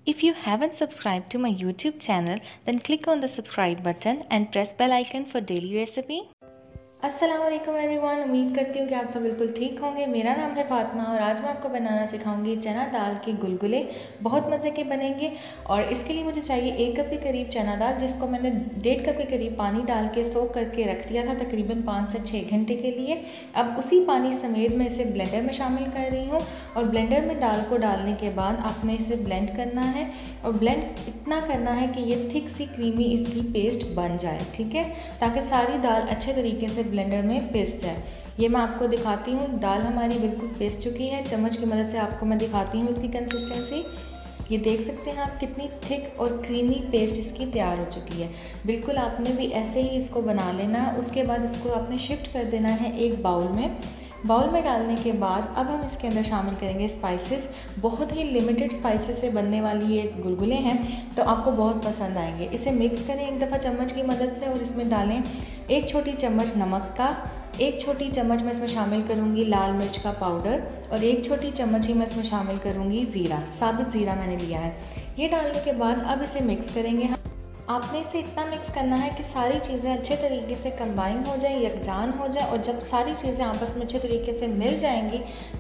If you haven't subscribed to my YouTube channel, then click on the subscribe button and press bell icon for daily recipe. अस्सलाम वालेकुम everyone. उम्मीद करती हूँ कि आप सब बिल्कुल ठीक होंगे। मेरा नाम है फातिमा और आज मैं आपको बनाना सिखाऊंगी चना दाल के गुलगुले। बहुत मज़े के बनेंगे और इसके लिए मुझे चाहिए 1 कप के करीब चना दाल, जिसको मैंने 1.5 कप के करीब पानी डाल के सोक करके रख दिया था तकरीबन 5 से 6 घंटे के लिए। अब उसी पानी समेत मैं इसे ब्लेंडर में शामिल कर रही हूँ और ब्लेंडर में दाल को डालने के बाद आपने इसे ब्लेंड करना है और ब्लेंड इतना करना है कि ये थिक सी क्रीमी इसकी पेस्ट बन जाए, ठीक है, ताकि सारी दाल अच्छे तरीके से ब्लेंडर में पिस जाए। ये मैं आपको दिखाती हूँ, दाल हमारी बिल्कुल पिस चुकी है। चम्मच की मदद से आपको मैं दिखाती हूँ इसकी कंसिस्टेंसी। ये देख सकते हैं आप कितनी थिक और क्रीमी पेस्ट इसकी तैयार हो चुकी है। बिल्कुल आपने भी ऐसे ही इसको बना लेना है। उसके बाद इसको आपने शिफ्ट कर देना है एक बाउल में। बाउल में डालने के बाद अब हम इसके अंदर शामिल करेंगे स्पाइसेस। बहुत ही लिमिटेड स्पाइसेस से बनने वाली ये गुलगुले हैं, तो आपको बहुत पसंद आएंगे। इसे मिक्स करें एक दफ़ा चम्मच की मदद से और इसमें डालें 1 छोटी चम्मच नमक का, 1 छोटी चम्मच मैं इसमें शामिल करूँगी लाल मिर्च का पाउडर और 1 छोटी चम्मच ही मैं इसमें शामिल करूँगी ज़ीरा, साबुत ज़ीरा मैंने लिया है। ये डालने के बाद अब इसे मिक्स करेंगे। आपने इसे इतना मिक्स करना है कि सारी चीज़ें अच्छे तरीके से कंबाइन हो जाए, यकजान हो जाए, और जब सारी चीज़ें आपस में अच्छे तरीके से मिल जाएंगी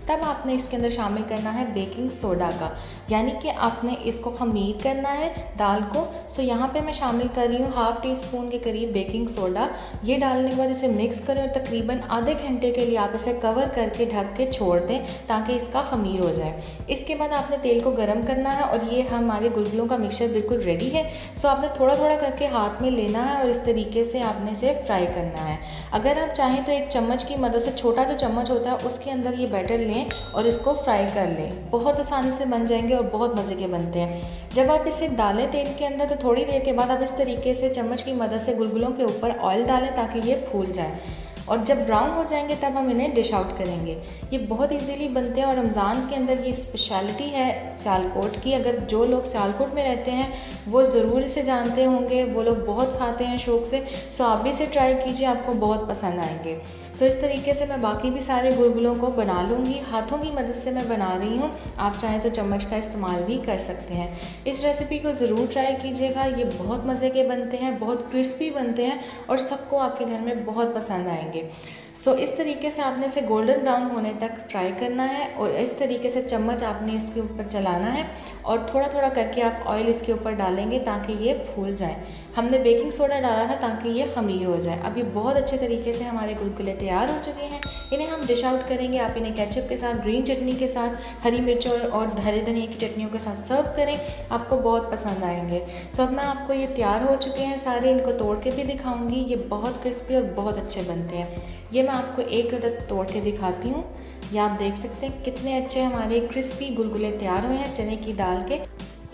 तब आपने इसके अंदर शामिल करना है बेकिंग सोडा का, यानी कि आपने इसको खमीर करना है दाल को। सो यहाँ पे मैं शामिल कर रही हूँ 1/2 टीस्पून के करीब बेकिंग सोडा। ये डालने के बाद इसे मिक्स करें और तकरीबन आधे घंटे के लिए आप इसे कवर करके ढक के छोड़ दें ताकि इसका खमीर हो जाए। इसके बाद आपने तेल को गर्म करना है और ये हमारे गुलगुलों का मिक्सचर बिल्कुल रेडी है। सो आपने थोड़ा थोड़ा करके हाथ में लेना है और इस तरीके से आपने इसे फ्राई करना है। अगर आप चाहें तो एक चम्मच की मदद से, छोटा जो चम्मच होता है उसके अंदर ये बैटर लें और इसको फ्राई कर लें। बहुत आसानी से बन जाएंगे और बहुत मज़े के बनते हैं। जब आप इसे डालें तेल के अंदर तो थोड़ी देर के बाद आप इस तरीके से चम्मच की मदद से गुलगुलों के ऊपर ऑयल डालें ताकि ये फूल जाए और जब ब्राउन हो जाएंगे तब हम इन्हें डिश आउट करेंगे। ये बहुत इजीली बनते हैं और रमज़ान के अंदर ये स्पेशलिटी है सियालकोट की। अगर जो लोग सियालकोट में रहते हैं वो ज़रूर इसे जानते होंगे, वो लोग बहुत खाते हैं शौक़ से। सो आप भी इसे ट्राई कीजिए, आपको बहुत पसंद आएंगे। सो इस तरीके से मैं बाकी भी सारे गुलगुलों को बना लूँगी। हाथों की मदद से मैं बना रही हूँ, आप चाहें तो चम्मच का इस्तेमाल भी कर सकते हैं। इस रेसिपी को ज़रूर ट्राई कीजिएगा। ये बहुत मज़े के बनते हैं, बहुत क्रिस्पी बनते हैं और सबको आपके घर में बहुत पसंद आएंगे। सो इस तरीके से आपने इसे गोल्डन ब्राउन होने तक फ्राई करना है और इस तरीके से चम्मच आपने इसके ऊपर चलाना है और थोड़ा थोड़ा करके आप ऑयल इसके ऊपर डालेंगे ताकि ये फूल जाए। हमने बेकिंग सोडा डाला था ताकि ये खमीर हो जाए। अब ये बहुत अच्छे तरीके से हमारे गुलगुले तैयार हो चुके हैं। इन्हें हम डिश आउट करेंगे। आप इन्हें केचप के साथ, ग्रीन चटनी के साथ, हरी मिर्च और हरे धनिया की चटनियों के साथ सर्व करें, आपको बहुत पसंद आएंगे। सो अब मैं आपको ये तैयार हो चुके हैं सारे, इनको तोड़ के भी दिखाऊंगी। ये बहुत क्रिस्पी और बहुत अच्छे बनते हैं। ये मैं आपको एक अदद तोड़ के दिखाती हूँ। ये आप देख सकते हैं कितने अच्छे हमारे क्रिस्पी गुलगुले तैयार हुए हैं चने की दाल के।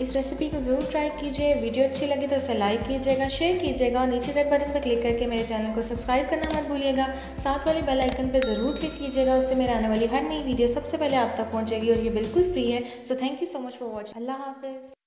इस रेसिपी को ज़रूर ट्राई कीजिए। वीडियो अच्छी लगी तो उसे लाइक कीजिएगा, शेयर कीजिएगा और नीचे रेड बटन पर क्लिक करके मेरे चैनल को सब्सक्राइब करना मत भूलिएगा। साथ वाले बेल आइकन पर ज़रूर क्लिक कीजिएगा, उससे मेरे आने वाली हर नई वीडियो सबसे पहले आप तक पहुँचेगी और ये बिल्कुल फ्री है। So thank you so much for watching. अल्लाह हाफिज़।